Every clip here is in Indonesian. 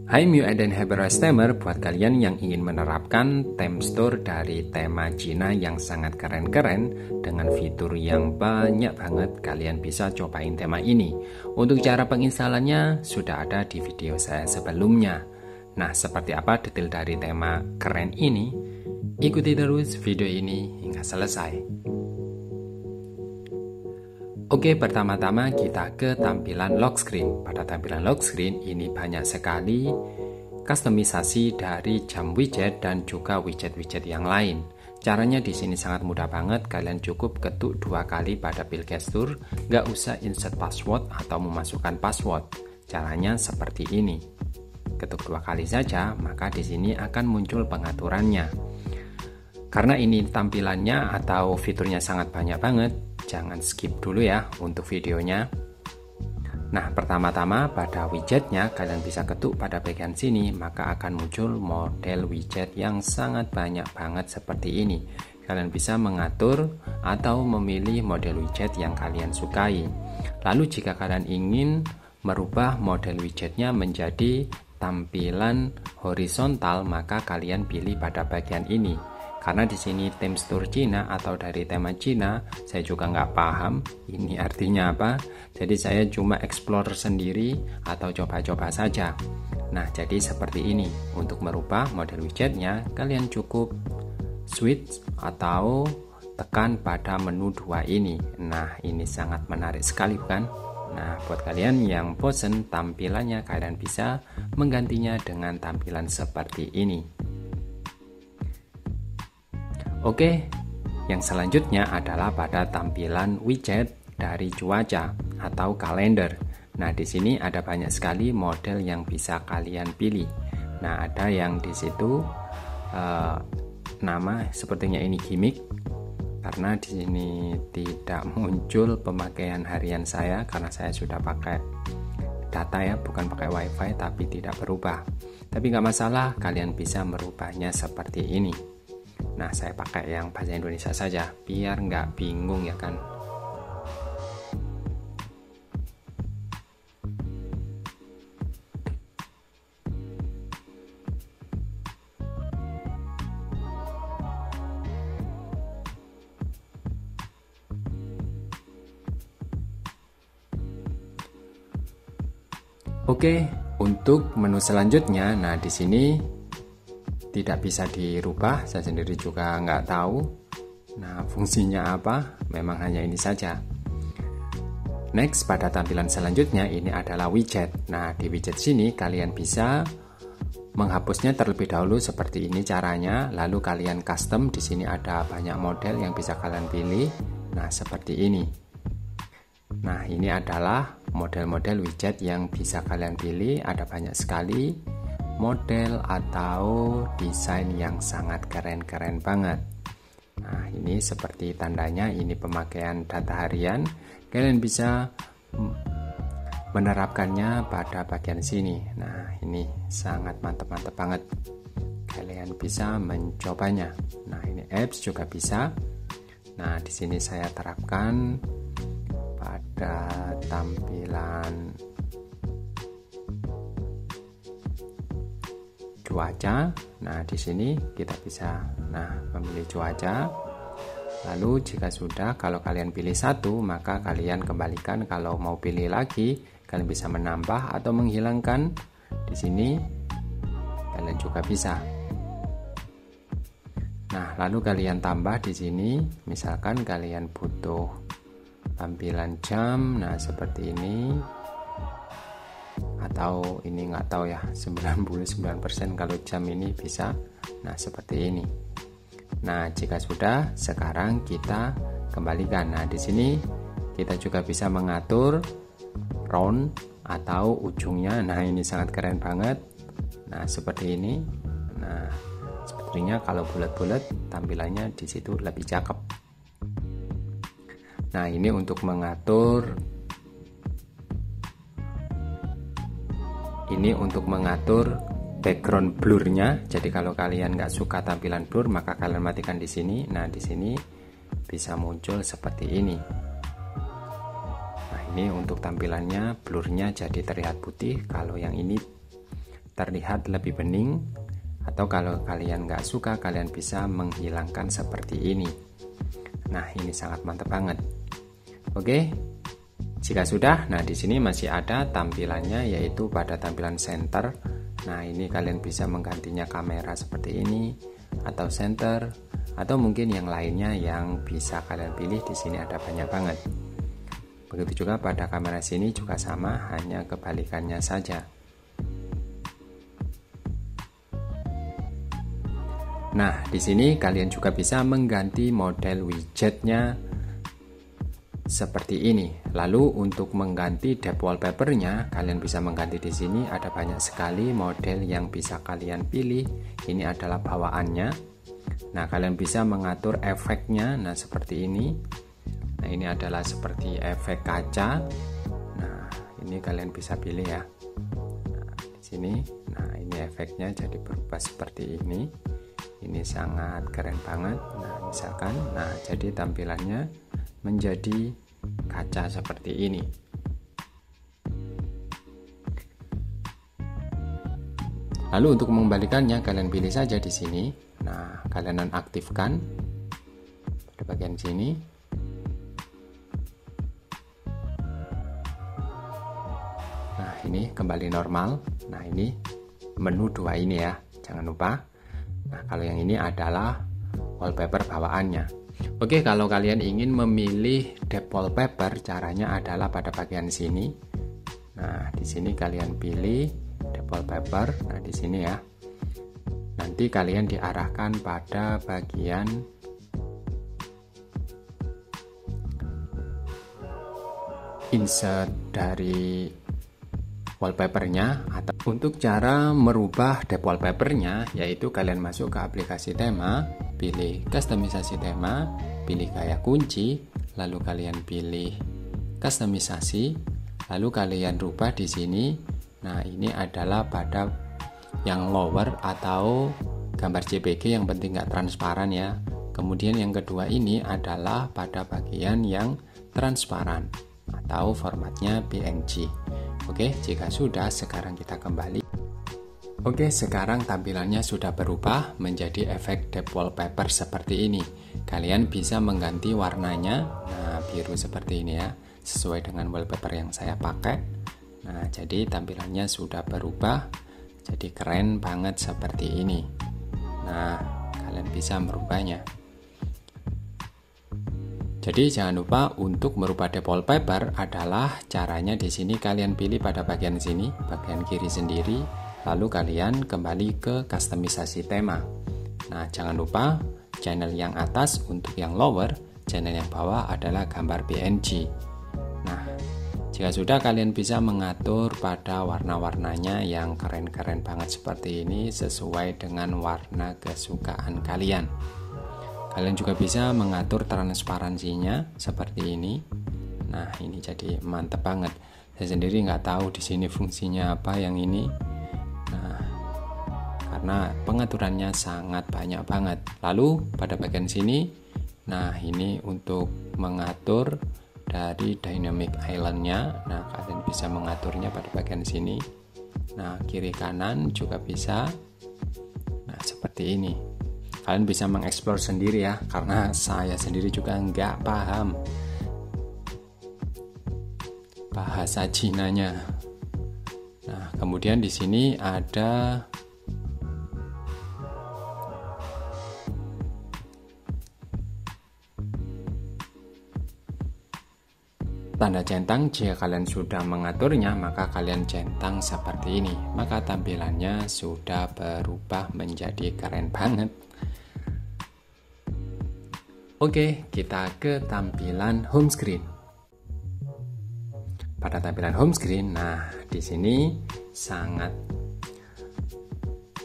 Hai Mew dan Hyperestemer, buat kalian yang ingin menerapkan theme store dari tema Cina yang sangat keren-keren dengan fitur yang banyak banget, kalian bisa cobain tema ini. Untuk cara penginstalannya sudah ada di video saya sebelumnya. Nah, seperti apa detail dari tema keren ini? Ikuti terus video ini hingga selesai. Oke, pertama-tama kita ke tampilan lock screen. Pada tampilan lock screen ini banyak sekali kustomisasi dari jam widget dan juga widget-widget yang lain. Caranya di sini sangat mudah banget. Kalian cukup ketuk 2 kali pada pil gestur, nggak usah insert password atau memasukkan password. Caranya seperti ini. Ketuk 2 kali saja, maka di sini akan muncul pengaturannya. Karena ini tampilannya atau fiturnya sangat banyak banget, jangan skip dulu ya untuk videonya. Nah, pertama-tama pada widgetnya kalian bisa ketuk pada bagian sini, maka akan muncul model widget yang sangat banyak banget seperti ini. Kalian bisa mengatur atau memilih model widget yang kalian sukai. Lalu jika kalian ingin merubah model widgetnya menjadi tampilan horizontal, maka kalian pilih pada bagian ini. Karena di sini theme store Cina atau dari tema Cina, saya juga nggak paham ini artinya apa. Jadi saya cuma explore sendiri atau coba-coba saja. Nah, jadi seperti ini. Untuk merubah model widgetnya, kalian cukup switch atau tekan pada menu 2 ini. Nah, ini sangat menarik sekali bukan? Nah, buat kalian yang bosen tampilannya, kalian bisa menggantinya dengan tampilan seperti ini. Oke, yang selanjutnya adalah pada tampilan widget dari cuaca atau kalender. Nah, di sini ada banyak sekali model yang bisa kalian pilih. Nah, ada yang di situ nama sepertinya ini gimmick, karena di sini tidak muncul pemakaian harian saya karena saya sudah pakai data ya, bukan pakai wifi, tapi tidak berubah. Tapi nggak masalah, kalian bisa merubahnya seperti ini. Nah, saya pakai yang bahasa Indonesia saja biar nggak bingung ya kan. Oke, untuk menu selanjutnya, nah di sini tidak bisa dirubah, saya sendiri juga nggak tahu. Nah, fungsinya apa? Memang hanya ini saja. Next, pada tampilan selanjutnya ini adalah widget. Nah, di widget sini kalian bisa menghapusnya terlebih dahulu seperti ini caranya. Lalu kalian custom, di sini ada banyak model yang bisa kalian pilih. Nah, seperti ini. Nah, ini adalah model-model widget yang bisa kalian pilih. Ada banyak sekali model atau desain yang sangat keren-keren banget. Nah, ini seperti tandanya ini pemakaian data harian. Kalian bisa menerapkannya pada bagian sini. Nah, ini sangat mantap-mantap banget. Kalian bisa mencobanya. Nah, ini apps juga bisa. Nah, di sini saya terapkan pada tampilan cuaca. Nah, di sini kita bisa memilih cuaca. Lalu jika sudah, kalau kalian pilih satu, maka kalian kembalikan. Kalau mau pilih lagi, kalian bisa menambah atau menghilangkan. Di sini kalian juga bisa. Nah, lalu kalian tambah di sini. Misalkan kalian butuh tampilan jam, nah seperti ini. Atau ini nggak tahu ya, 99% kalau jam ini bisa. Nah, seperti ini. Nah, jika sudah, sekarang kita kembalikan. Nah, di sini kita juga bisa mengatur round atau ujungnya. Nah, ini sangat keren banget. Nah, seperti ini. Nah, sepertinya kalau bulat-bulat tampilannya di situ lebih cakep. Nah, ini untuk mengatur background blurnya. Jadi kalau kalian nggak suka tampilan blur, maka kalian matikan di sini. Nah, di sini bisa muncul seperti ini. Nah, ini untuk tampilannya blurnya jadi terlihat putih. Kalau yang ini terlihat lebih bening, atau kalau kalian nggak suka, kalian bisa menghilangkan seperti ini. Nah, ini sangat mantap banget. Oke, jika sudah, nah di sini masih ada tampilannya, yaitu pada tampilan center. Nah, ini kalian bisa menggantinya kamera seperti ini, atau center, atau mungkin yang lainnya yang bisa kalian pilih. Di sini ada banyak banget. Begitu juga pada kamera sini juga sama, hanya kebalikannya saja. Nah, di sini kalian juga bisa mengganti model widgetnya seperti ini. Lalu untuk mengganti depth wallpapernya, kalian bisa mengganti di sini. Ada banyak sekali model yang bisa kalian pilih. Ini adalah bawaannya. Nah, kalian bisa mengatur efeknya. Nah, seperti ini. Nah, ini adalah seperti efek kaca. Nah, ini kalian bisa pilih ya. Nah, di sini. Nah, ini efeknya jadi berubah seperti ini. Ini sangat keren banget. Nah, misalkan, nah jadi tampilannya menjadi kaca seperti ini. Lalu untuk mengembalikannya, kalian pilih saja di sini. Nah, kalian nonaktifkan pada bagian sini. Nah, ini kembali normal. Nah, ini menu 2 ini ya, jangan lupa. Nah, kalau yang ini adalah wallpaper bawaannya. Oke, kalau kalian ingin memilih depth wallpaper, caranya adalah pada bagian sini. Nah, di sini kalian pilih depth wallpaper. Nah, di sini ya. Nanti kalian diarahkan pada bagian insert dari wallpapernya. Atau untuk cara merubah depth wallpapernya, yaitu kalian masuk ke aplikasi tema, pilih kustomisasi tema, pilih gaya kunci, lalu kalian pilih kustomisasi, lalu kalian rubah di sini. Nah, ini adalah pada yang lower atau gambar JPG, yang penting nggak transparan ya. Kemudian yang kedua ini adalah pada bagian yang transparan atau formatnya PNG. Oke, jika sudah, sekarang kita kembali. Oke, sekarang tampilannya sudah berubah menjadi efek depth wallpaper seperti ini. Kalian bisa mengganti warnanya, nah biru seperti ini ya, sesuai dengan wallpaper yang saya pakai. Nah, jadi tampilannya sudah berubah, jadi keren banget seperti ini. Nah, kalian bisa merubahnya. Jadi jangan lupa untuk merubah depth wallpaper adalah caranya di sini kalian pilih pada bagian sini, bagian kiri sendiri, lalu kalian kembali ke kustomisasi tema. Nah, jangan lupa channel yang atas untuk yang lower, channel yang bawah adalah gambar PNG. Nah, jika sudah, kalian bisa mengatur pada warna-warnanya yang keren-keren banget seperti ini sesuai dengan warna kesukaan kalian. Kalian juga bisa mengatur transparansinya seperti ini. Nah, ini jadi mantep banget. Saya sendiri nggak tahu di sini fungsinya apa yang ini. Nah, karena pengaturannya sangat banyak banget. Lalu pada bagian sini, nah ini untuk mengatur dari dynamic island-nya. Nah, kalian bisa mengaturnya pada bagian sini. Nah, kiri kanan juga bisa. Nah, seperti ini. Kalian bisa mengeksplor sendiri ya, karena saya sendiri juga nggak paham bahasa Cinanya. Nah, kemudian di sini ada tanda centang. Jika kalian sudah mengaturnya, maka kalian centang seperti ini. Maka tampilannya sudah berubah menjadi keren banget. Oke, kita ke tampilan home screen. Pada tampilan home screen, nah di sini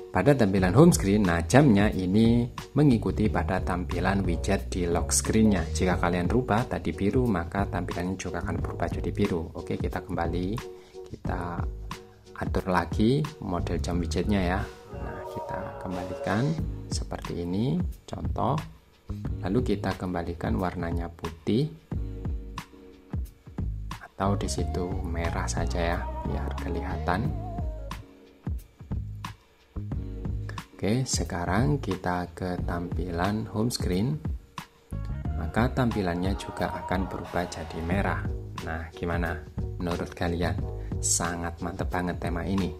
pada tampilan home screen, nah jamnya ini mengikuti pada tampilan widget di lock screen-nya. Jika kalian rubah tadi biru, maka tampilannya juga akan berubah jadi biru. Oke, kita kembali, kita atur lagi model jam widgetnya ya. Nah, kita kembalikan seperti ini, contoh. Lalu kita kembalikan warnanya putih atau di situ merah saja ya, biar kelihatan. Oke, sekarang kita ke tampilan home screen. Maka tampilannya juga akan berubah jadi merah. Nah, gimana menurut kalian? Sangat mantep banget tema ini.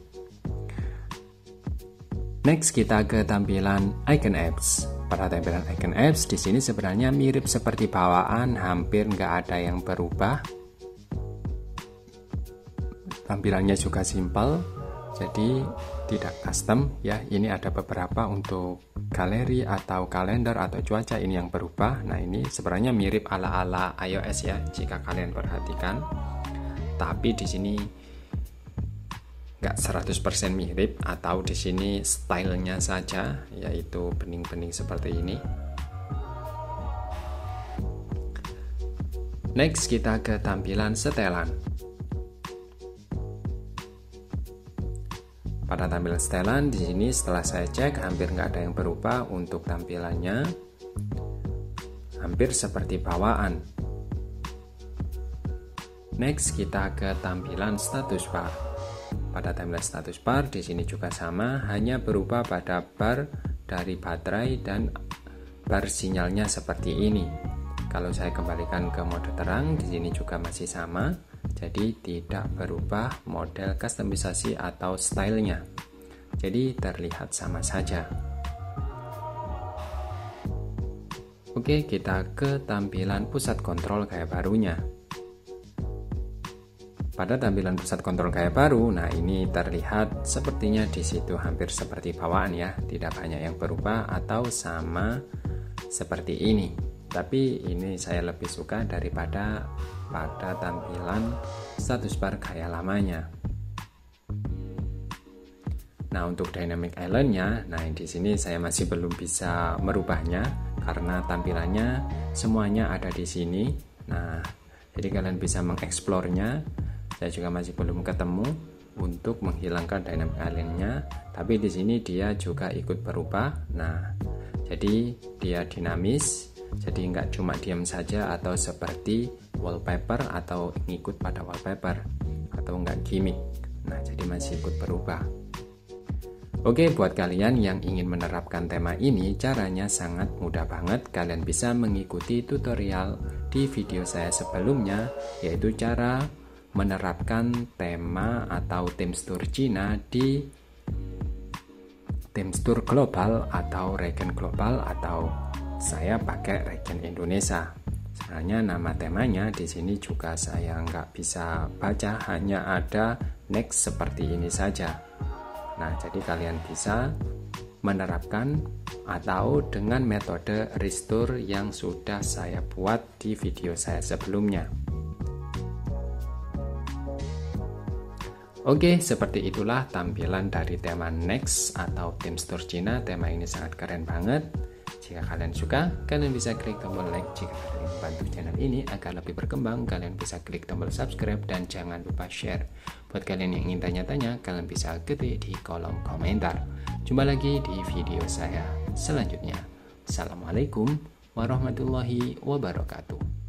Next, kita ke tampilan icon apps. Pada tampilan icon apps, di sini sebenarnya mirip seperti bawaan, hampir nggak ada yang berubah. Tampilannya juga simple, jadi tidak custom ya. Ini ada beberapa untuk galeri atau kalender atau cuaca, ini yang berubah. Nah, ini sebenarnya mirip ala-ala iOS ya jika kalian perhatikan. Tapi di sini nggak 100% mirip, atau di sini stylenya saja, yaitu bening-bening seperti ini. Next, kita ke tampilan setelan. Pada tampilan setelan di sini setelah saya cek hampir nggak ada yang berubah untuk tampilannya, hampir seperti bawaan. Next, kita ke tampilan status bar. Pada tampilan status bar di sini juga sama, hanya berubah pada bar dari baterai dan bar sinyalnya seperti ini. Kalau saya kembalikan ke mode terang, di sini juga masih sama. Jadi tidak berubah model kustomisasi atau stylenya. Jadi terlihat sama saja. Oke, kita ke tampilan pusat kontrol gaya barunya. Pada tampilan pusat kontrol gaya baru, nah ini terlihat sepertinya di situ hampir seperti bawaan ya, tidak banyak yang berubah atau sama seperti ini. Tapi ini saya lebih suka daripada pada tampilan status bar gaya lamanya. Nah, untuk dynamic island-nya, nah di sini saya masih belum bisa merubahnya karena tampilannya semuanya ada di sini. Nah, jadi kalian bisa mengeksplornya. Saya juga masih belum ketemu untuk menghilangkan dynamic island-nya, tapi di sini dia juga ikut berubah. Nah, jadi dia dinamis. Jadi nggak cuma diam saja atau seperti wallpaper atau ngikut pada wallpaper atau nggak gimmick. Nah, jadi masih ikut berubah. Oke, buat kalian yang ingin menerapkan tema ini, caranya sangat mudah banget. Kalian bisa mengikuti tutorial di video saya sebelumnya, yaitu cara menerapkan tema atau Themestur Cina di Themestur global atau regen global, atau saya pakai regen Indonesia. Sebenarnya nama temanya di sini juga saya nggak bisa baca, hanya ada next seperti ini saja. Nah, jadi kalian bisa menerapkan atau dengan metode restore yang sudah saya buat di video saya sebelumnya. Oke, seperti itulah tampilan dari tema next atau Themestur Cina. Tema ini sangat keren banget. Jika kalian suka, kalian bisa klik tombol like. Jika kalian membantu channel ini agar lebih berkembang, kalian bisa klik tombol subscribe dan jangan lupa share. Buat kalian yang ingin tanya-tanya, kalian bisa ketik di kolom komentar. Jumpa lagi di video saya selanjutnya. Assalamualaikum warahmatullahi wabarakatuh.